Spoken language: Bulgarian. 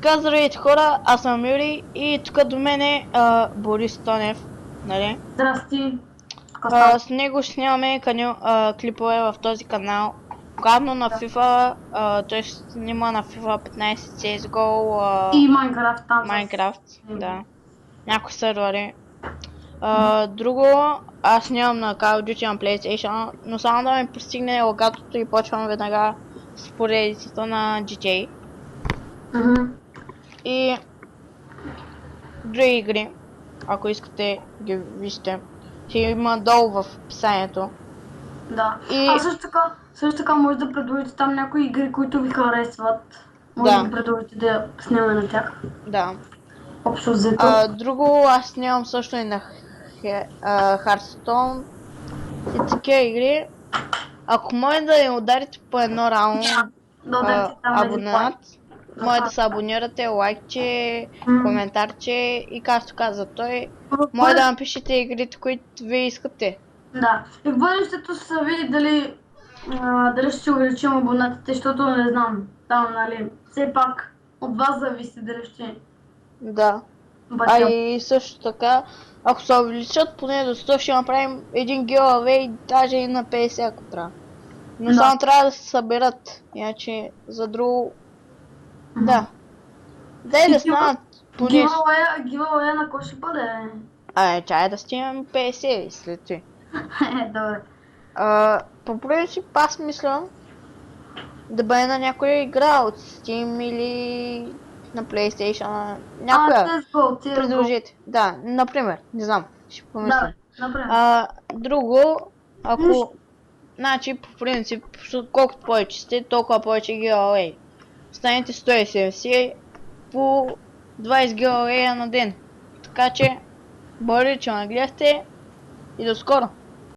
така, здравейте хора, аз съм Юрий и тук до мен е Борис Тонев, нали? Здрасти. С него ще снимаме клипове в този канал. Главно на FIFA, той ще снима на FIFA 15, CSGO, И Майнкрафт там Minecraft, да, някои сервери. Мгм. Друго, аз снимам на Call of Duty на PlayStation, но само да ми пристигне логатото и почвам веднага с поредицата на GTA. Мгм. И други игри, ако искате ги вижте, ще има долу в описанието. Да. И Също така може да предложите там някои игри, които ви харесват. Може да да, ги предложите да снимаме на тях. да. Общо взето. Друго, аз снимам също и на Hearthstone и такива игри. Ако може да я ударите по едно раунд Да ударите там един лайк. абонат, може да се абонирате, лайкче, М. коментарче и както каза той, В може да бъдеще- напишете игрите, които вие искате. Да. И в бъдещето ще се види дали ще увеличим абонатите, защото не знам. Там, нали, все пак от вас зависи дали ще Да. бъдете. И също така, ако се увеличат поне до 100, ще направим един giveaway, даже и на 50 ако трябва. Но Да. само трябва да се съберат, иначе за друго... Да. Дай да станат поне... Гивауея на кой ще бъде? Чай да стигнем 50 след това. Добре. По принцип аз мисля да бъде на някоя игра от Steam или на PlayStation, някоя. CSGO. Предложете. Да, например, не знам, ще помисля. Да, например. Друго, ако... Значи, по принцип, колкото повече сте, толкова повече giveaway. Станете 170 по 20 giveaway на ден. Така че, благодаря, че ме гледахте и до скоро!